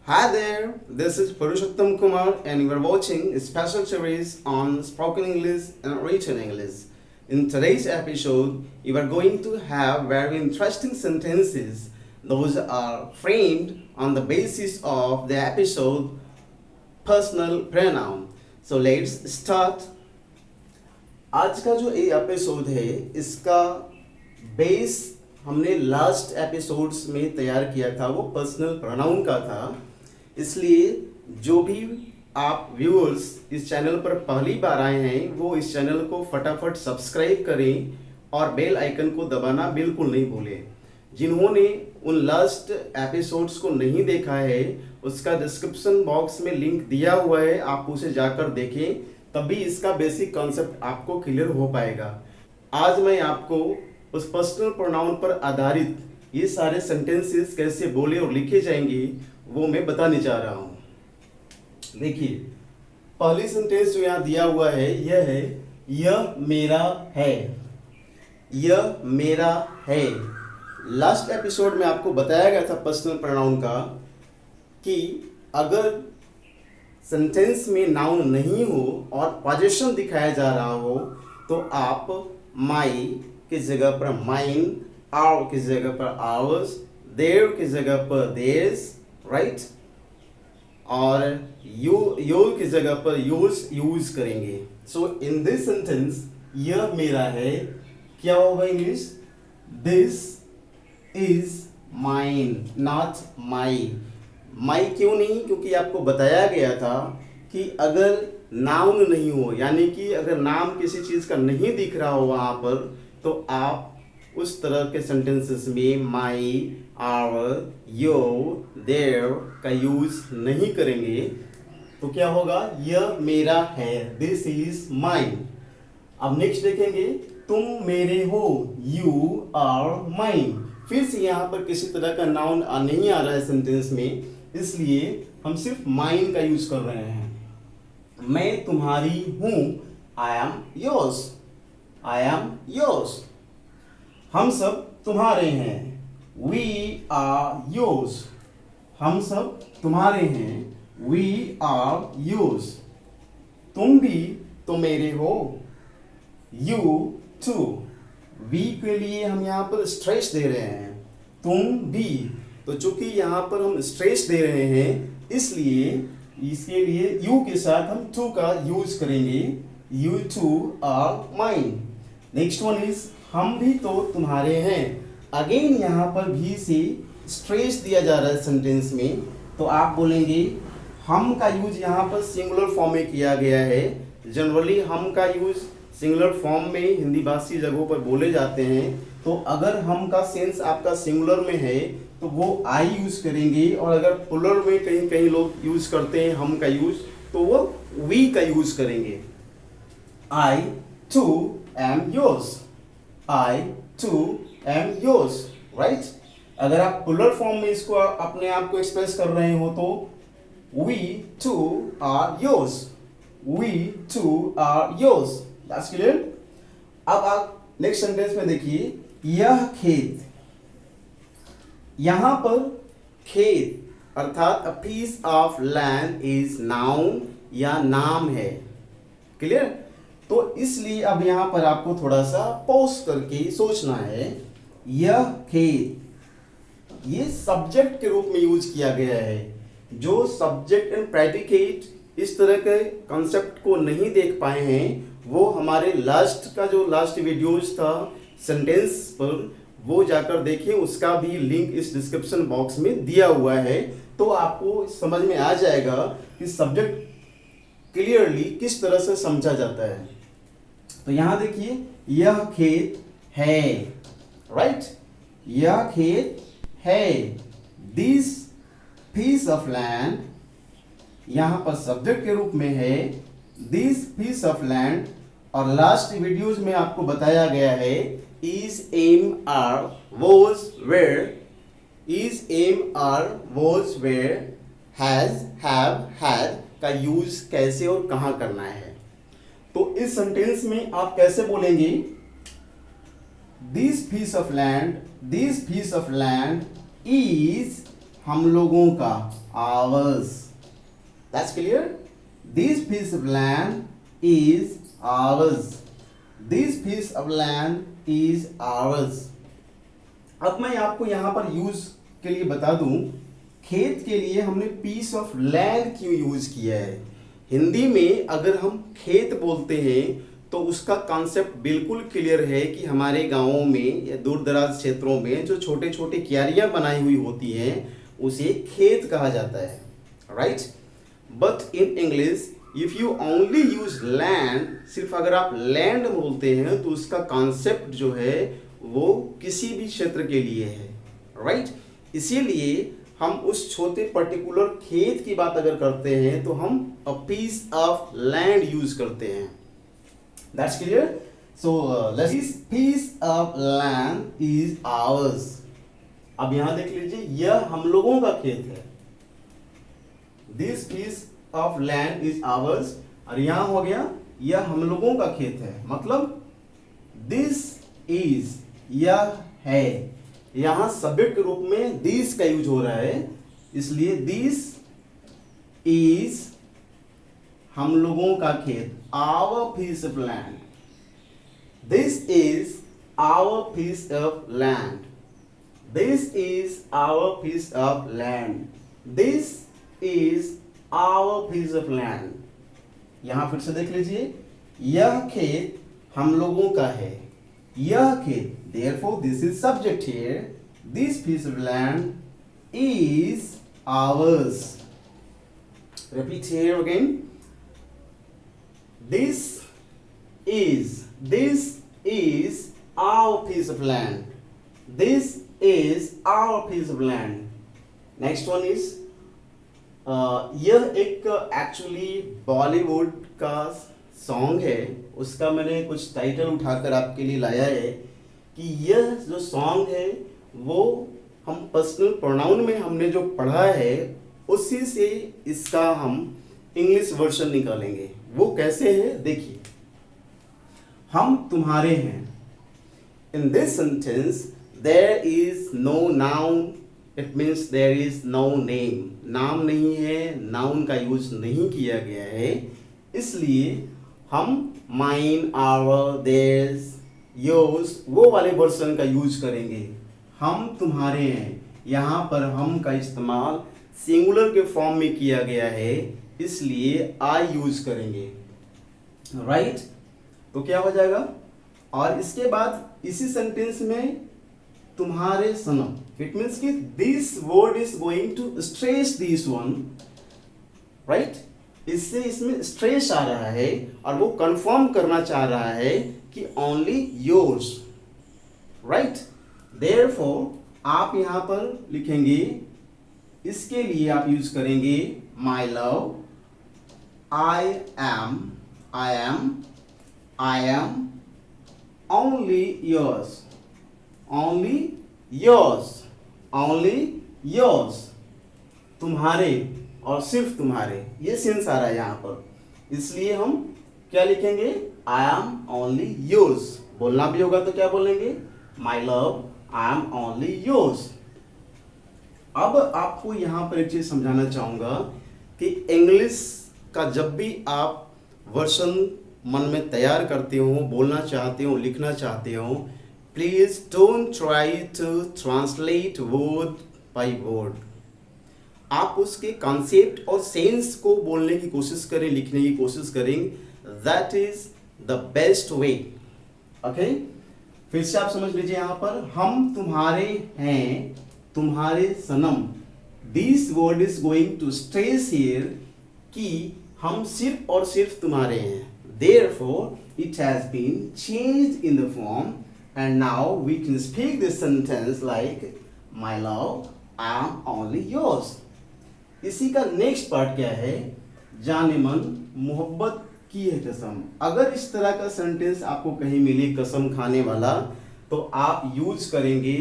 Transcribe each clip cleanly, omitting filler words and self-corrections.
Hi there, this is Purushottam Kumar and you are watching a special series on spoken English and written English. In today's episode, you are going to have very interesting sentences. Those are framed on the basis of the episode personal pronoun. So let's start. आज का जो ये episode है इसका base हमने last episodes में तैयार किया था, वो पर्सनल प्रोनाउन का था। इसलिए जो भी आप व्यूअर्स इस चैनल पर पहली बार आए हैं वो इस चैनल को फटाफट सब्सक्राइब करें और बेल आइकन को दबाना बिल्कुल नहीं भूलें। जिन्होंने उन लास्ट एपिसोड्स को नहीं देखा है उसका डिस्क्रिप्शन बॉक्स में लिंक दिया हुआ है, आप उसे जाकर देखें, तभी इसका बेसिक कॉन्सेप्ट आपको क्लियर हो पाएगा। आज मैं आपको उस पर्सनल प्रोनाउन पर आधारित ये सारे सेंटेंसेस कैसे बोले और लिखे जाएंगे वो मैं बताने जा रहा हूँ। देखिए, पहली सेंटेंस जो यहाँ दिया हुआ है यह है, यह मेरा है। यह मेरा है। लास्ट एपिसोड में आपको बताया गया था पर्सनल प्रोनाउन का कि अगर सेंटेंस में नाउन नहीं हो और पोजीशन दिखाया जा रहा हो तो आप माई की जगह पर माइन, आवर की जगह पर आवर्स, देयर की जगह पर देयर्स, राइट, और योर की जगह पर योर्स यूज करेंगे। सो इन दिस सेंटेंस यह मेरा है, क्या होगा English? This is mine, not my. My क्यों नहीं? क्योंकि आपको बताया गया था कि अगर नाउन नहीं हो, यानी कि अगर नाम किसी चीज़ का नहीं दिख रहा हो वहाँ पर, तो आप उस तरह के सेंटेंसेस में माई, आवर, योर, देयर का यूज नहीं करेंगे। तो क्या होगा? यह मेरा है, दिस इज माइन। अब नेक्स्ट देखेंगे, तुम मेरे हो, यू आर माइन। फिर से यहाँ पर किसी तरह का नाउन नहीं आ रहा है सेंटेंस में, इसलिए हम सिर्फ माइन का यूज कर रहे हैं। मैं तुम्हारी हूं, I am yours, I am yours. हम सब तुम्हारे हैं, वी आर योर्स। हम सब तुम्हारे हैं, वी आर योर्स। तुम भी तो मेरे हो, यू टू। वी के लिए हम यहाँ पर स्ट्रेस दे रहे हैं, तुम भी। तो चूंकि यहाँ पर हम स्ट्रेस दे रहे हैं इसलिए इसके लिए यू के साथ हम टू का यूज करेंगे, you two are mine. Next one is, हम भी तो तुम्हारे हैं। अगेन यहाँ पर भी से स्ट्रेस दिया जा रहा है सेंटेंस में, तो आप बोलेंगे हम का यूज यहाँ पर सिंगुलर फॉर्म में किया गया है। जनरली हम का यूज सिंगुलर फॉर्म में हिंदी भाषी जगहों पर बोले जाते हैं, तो अगर हम का सेंस आपका सिंगुलर में है तो वो आई यूज करेंगे, और अगर प्लुरल में कहीं कहीं लोग यूज करते हैं हम का यूज, तो वो वी का यूज करेंगे। I too am yours, I too am yours, right. अगर आप प्लुरल फॉर्म में इसको अपने आप को एक्सप्रेस कर रहे हो तो we two are yours, we two are yours. That's clear. अब आप नेक्स्ट सेंटेंस में देखिए, यह खेत। यहां पर खेत अर्थात a piece of land is noun या नाम है। क्लियर। तो इसलिए अब यहां पर आपको थोड़ा सा पॉज करके सोचना है। यह खेत, ये सब्जेक्ट के रूप में यूज किया गया है। जो सब्जेक्ट एंड प्रेडिकेट इस तरह के कॉन्सेप्ट को नहीं देख पाए हैं वो हमारे लास्ट वीडियोज था सेंटेंस पर, वो जाकर देखें, उसका भी लिंक इस डिस्क्रिप्शन बॉक्स में दिया हुआ है, तो आपको समझ में आ जाएगा कि सब्जेक्ट क्लियरली किस तरह से समझा जाता है। तो यहां देखिए, यह खेत है, राइट, यह खेत है। दिस पीस ऑफ लैंड यहां पर सब्जेक्ट के रूप में है, दिस पीस ऑफ लैंड। और लास्ट वीडियोज में आपको बताया गया है is, am, are, was, were, is, am, are, was, were, has, have, had का यूज कैसे और कहां करना है। तो इस सेंटेंस में आप कैसे बोलेंगे? This piece of land is हम लोगों का, ours. That's clear? This piece of land is ours. This piece of land is ours. अब मैं आपको यहाँ पर यूज के लिए बता दूं, खेत के लिए हमने पीस ऑफ लैंड क्यों यूज किया है। हिंदी में अगर हम खेत बोलते हैं तो उसका कॉन्सेप्ट बिल्कुल क्लियर है कि हमारे गांवों में या दूर दराज क्षेत्रों में जो छोटे छोटे क्यारियां बनाई हुई होती हैं उसे खेत कहा जाता है, right. But in English if you only use land, सिर्फ अगर आप लैंड बोलते हैं तो उसका कॉन्सेप्ट जो है वो किसी भी क्षेत्र के लिए है, राइट। इसीलिए हम उस छोटे पर्टिकुलर खेत की बात अगर करते हैं तो हम a piece of land use करते हैं। That's clear. So this piece of land is ours. अब यहां देख लीजिए, यह हम लोगों का खेत है। This piece of land is ours, और यहां हो गया यह हम लोगों का खेत है, मतलब दिस इज, यह है। यहां सब्जेक्ट के रूप में दिस का यूज हो रहा है, इसलिए दिस इज हम लोगों का खेत, our piece of land. This is our piece of land. This is our piece of land. This is our piece of land. यहां फिर से देख लीजिए, यह खेत हम लोगों का है, यह खेत, therefore this is subject here. This piece of land is ours. Repeat here again. This is our piece of land. This is our piece of land. Next one is यह एक एक्चुअली बॉलीवुड का सॉन्ग है, उसका मैंने कुछ title उठाकर आपके लिए लाया है कि यह जो सॉन्ग है वो हम पर्सनल प्रोनाउन में हमने जो पढ़ा है उसी से इसका हम इंग्लिश वर्जन निकालेंगे। वो कैसे है देखिए, हम तुम्हारे हैं। In this sentence there is no noun, it means there is no name. नाम नहीं है, नाउन का यूज नहीं किया गया है, इसलिए हम माइन, आवर, देयर्स, योर्स वो वाले वर्जन का यूज करेंगे। हम तुम्हारे हैं, यहाँ पर हम का इस्तेमाल सिंगुलर के फॉर्म में किया गया है, इसलिए आई यूज करेंगे, राइट। तो क्या हो जाएगा, और इसके बाद इसी सेंटेंस में तुम्हारे सनम, इट मीन्स कि this word is going to stress this one, right. इससे इसमें स्ट्रेस आ रहा है और वो कंफर्म करना चाह रहा है कि ओनली योर्स, राइट। देयरफॉर आप यहां पर लिखेंगे, इसके लिए आप यूज करेंगे my love, I am only yours, only yours, only yours, तुम्हारे और सिर्फ तुम्हारे, ये सेंस आ रहा है यहाँ पर, इसलिए हम क्या लिखेंगे, आई एम ओनली योर्स। बोलना भी होगा तो क्या बोलेंगे, my love I am only yours. अब आपको यहाँ पर एक चीज समझाना चाहूंगा कि इंग्लिश का जब भी आप वर्जन मन में तैयार करते हो, बोलना चाहते हो, लिखना चाहते हो, please don't try to translate word by word. आप उसके कॉन्सेप्ट और सेंस को बोलने की कोशिश करें, लिखने की कोशिश करें, that is the best way, okay. फिर से आप समझ लीजिए, यहां पर हम तुम्हारे हैं, तुम्हारे सनम, this word is going to stress here कि हम सिर्फ और सिर्फ तुम्हारे हैं, therefore it has been changed in the form and now we can speak this sentence like my love I am only yours. इसी का नेक्स्ट पार्ट क्या है, जाने मन मोहब्बत की है कसम। अगर इस तरह का सेंटेंस आपको कहीं मिले कसम खाने वाला, तो आप यूज करेंगे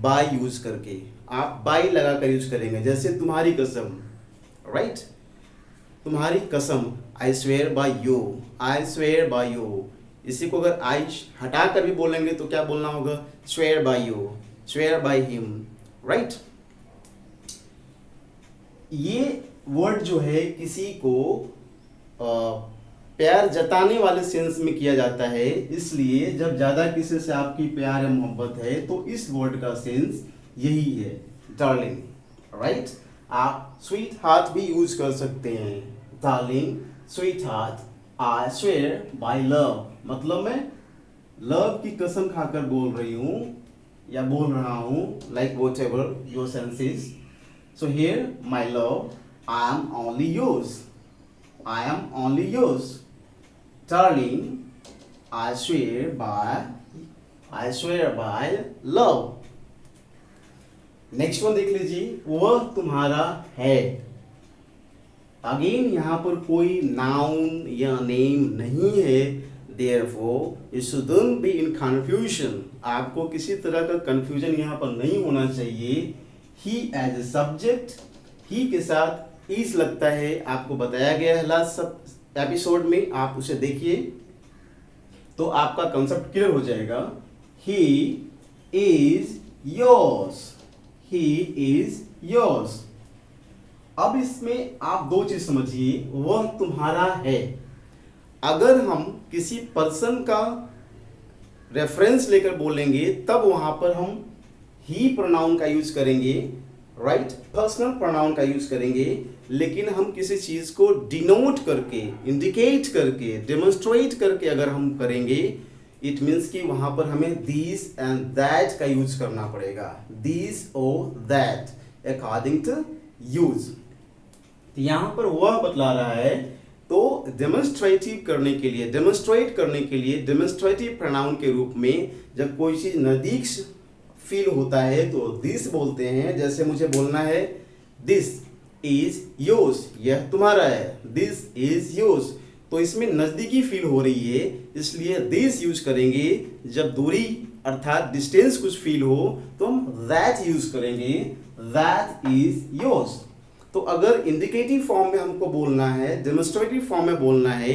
बाय यूज करके, आप बाय लगा कर यूज करेंगे, जैसे तुम्हारी कसम, राइट। तुम्हारी कसम, I swear by you, I swear by you. इसी को अगर आई हटा कर भी बोलेंगे तो क्या बोलना होगा, swear by you, swear by him, right. ये वर्ड जो है किसी को प्यार जताने वाले सेंस में किया जाता है, इसलिए जब ज़्यादा किसी से आपकी प्यार या मोहब्बत है तो इस वर्ड का सेंस यही है, डार्लिंग, राइट। आप स्वीट हार्ट भी यूज कर सकते हैं, darling, sweet heart, I swear by love, मतलब मैं लव की कसम खाकर बोल रही हूँ या बोल रहा हूँ, like what ever your senses. So here my love, I am only yours, I am only yours, darling. I swear by love. Next one देख लीजिए, वह तुम्हारा है। अगेन यहाँ पर कोई नाउन या नेम नहीं है, therefore you shouldn't be in confusion. आपको किसी तरह का कंफ्यूजन यहाँ पर नहीं होना चाहिए। He as a subject, he के साथ इस लगता है, आपको बताया गया है लास्ट एपिसोड में, आप उसे देखिए तो आपका कंसेप्ट क्लियर हो जाएगा। He is yours, he is yours. अब इसमें आप दो चीज समझिए, वह तुम्हारा है। अगर हम किसी पर्सन का रेफरेंस लेकर बोलेंगे तब वहां पर हम ही प्रोनाउन का यूज करेंगे, राइट, पर्सनल प्रोनाउन का यूज करेंगे। लेकिन हम किसी चीज को डिनोट करके, इंडिकेट करके, डेमोन्स्ट्रेट करके अगर हम करेंगे, इट मीन्स कि वहां पर हमें दिस एंड दैट का यूज करना पड़ेगा, दिस और दैट अकॉर्डिंग टू यूज। यहां पर वह बतला रहा है, तो डेमोन्स्ट्रेटिव करने के लिए, डेमोन्स्ट्रेट करने के लिए डेमोन्स्ट्रेटिव प्रोनाउन के रूप में जब कोई चीज नजदीक फील होता है तो दिस बोलते हैं। जैसे मुझे बोलना है दिस इज योर्स, यह तुम्हारा है, दिस इज योर्स, तो इसमें नजदीकी फील हो रही है, इसलिए दिस यूज करेंगे। जब दूरी अर्थात डिस्टेंस कुछ फील हो तो हम दैट यूज करेंगे, दैट इज योर्स। तो अगर इंडिकेटिव फॉर्म में हमको बोलना है, डेमोन्स्ट्रेटिव फॉर्म में बोलना है,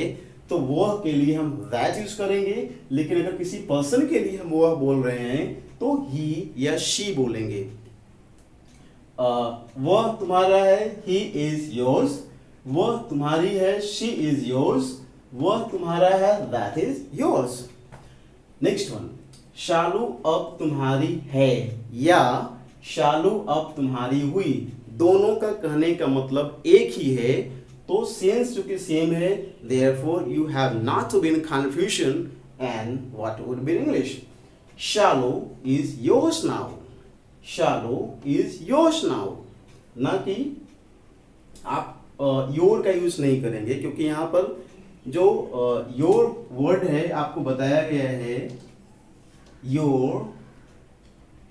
तो वह के लिए हम दैट यूज करेंगे। लेकिन अगर किसी पर्सन के लिए हम वह बोल रहे हैं तो ही या शी बोलेंगे। वह तुम्हारा है, ही इज योर्स, वह तुम्हारी है, शी इज योर्स, वह तुम्हारा है, that is yours. Next one, Shalu अब तुम्हारी है या शालू अब तुम्हारी हुई, दोनों का कहने का मतलब एक ही है, तो सेंस जो कि सेम है, therefore you have not to be in confusion, and what would be in English? Shallow is yours now. Shallow is yours now. ना कि आप योर का यूज नहीं करेंगे, क्योंकि यहाँ पर जो योर वर्ड है आपको बताया गया है, योर,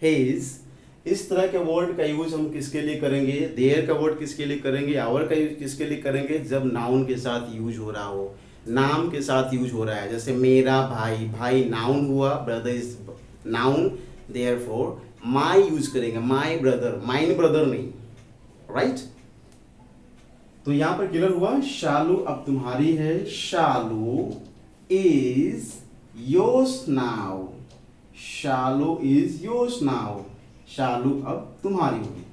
हिज, इस तरह के वर्ड का यूज हम किसके लिए करेंगे, देयर का वर्ड किसके लिए करेंगे, आवर का यूज किसके लिए करेंगे, जब नाउन के साथ यूज हो रहा हो, नाम के साथ यूज हो रहा है। जैसे मेरा भाई, भाई नाउन हुआ, brother is noun, therefore my use करेंगे, माई ब्रदर, माइन ब्रदर नहीं, राइट। तो यहां पर क्लियर हुआ, शालू अब तुम्हारी है, Shalu is yours now, Shalu is yours now, Shalu अब तुम्हारी होगी,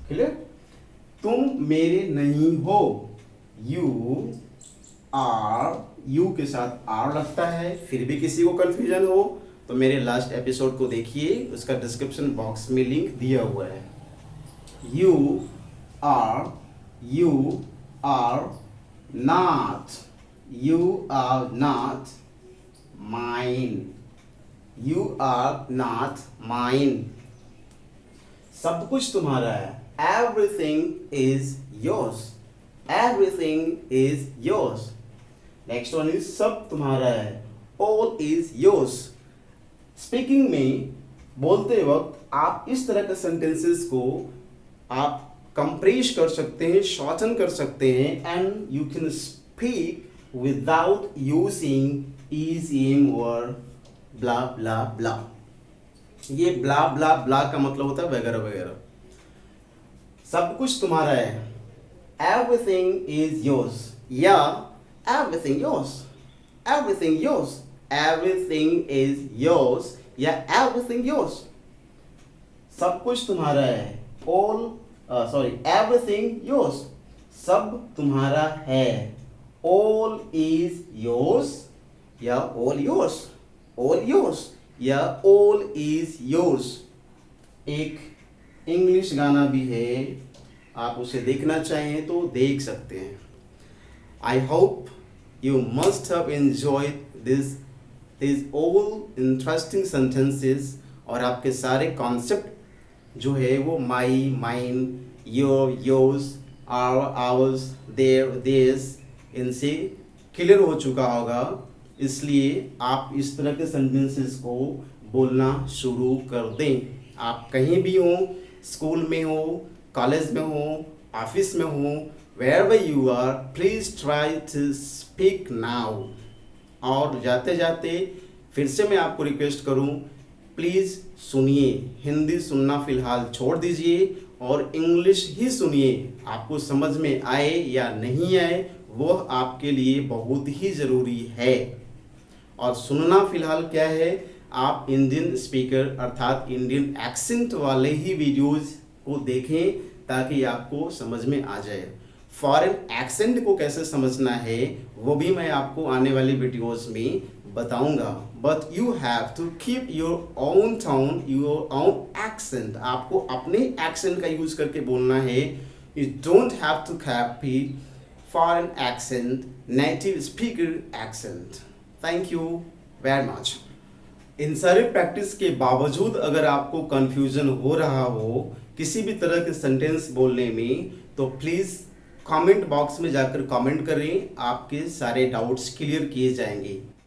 क्लियर। तुम मेरे नहीं हो, यू आर, यू के साथ आर लगता है, फिर भी किसी को कंफ्यूजन हो तो मेरे लास्ट एपिसोड को देखिए, उसका डिस्क्रिप्शन बॉक्स में लिंक दिया हुआ है। You are not, you are not mine, you are not mine, सब कुछ तुम्हारा है, everything is yours, everything is yours. Next one is सब तुम्हारा है, ऑल इज योर्स। स्पीकिंग में बोलते वक्त आप इस तरह के सेंटेंसेस को आप कंप्रेस कर सकते हैं, शॉर्टन कर सकते हैं, and you can speak without using is, am और ब्ला ब्ला ब्ला। ये ब्ला ब्ला ब्ला का मतलब होता है वगैरह वगैरह। सब कुछ तुम्हारा है, एवरीथिंग इज योर्स, या everything yours, everything yours, everything is yours या एवरीथिंग योर्स। सब कुछ तुम्हारा है, ऑल सॉरी, एवरीथिंग योर्स, सब तुम्हारा है। ऑल इज योर्स या ऑल योर्स, ऑल योर्स या ऑल इज योर्स। एक इंग्लिश गाना भी है, आप उसे देखना चाहें तो देख सकते हैं। I hope you must have enjoyed this all interesting sentences, और आपके सारे कॉन्सेप्ट जो है वो my, mine, your, yours, our, ours, their, theirs, इनसे क्लियर हो चुका होगा। इसलिए आप इस तरह के सेंटेंसेस को बोलना शुरू कर दें। आप कहीं भी हो, स्कूल में हो, कॉलेज में हो, ऑफिस में हो, wherever you are, please try to speak now। और जाते जाते फिर से मैं आपको रिक्वेस्ट करूं, प्लीज़ सुनिए, हिंदी सुनना फ़िलहाल छोड़ दीजिए और इंग्लिश ही सुनिए। आपको समझ में आए या नहीं आए वो आपके लिए बहुत ही ज़रूरी है। और सुनना फ़िलहाल क्या है, आप इंडियन स्पीकर अर्थात इंडियन एक्सेंट वाले ही वीडियोज़ को देखें ताकि आपको समझ में आ जाए। फॉरेन एक्सेंट को कैसे समझना है वो भी मैं आपको आने वाली वीडियोस में बताऊंगा। But you have to keep your own tone, your own accent. आपको अपने एक्सेंट का यूज करके बोलना है। You don't have to copy foreign accent, native speaker accent. Thank you very much. इन सारे प्रैक्टिस के बावजूद अगर आपको कंफ्यूजन हो रहा हो किसी भी तरह के सेंटेंस बोलने में, तो प्लीज़ कमेंट बॉक्स में जाकर कमेंट करें, आपके सारे डाउट्स क्लियर किए जाएंगे।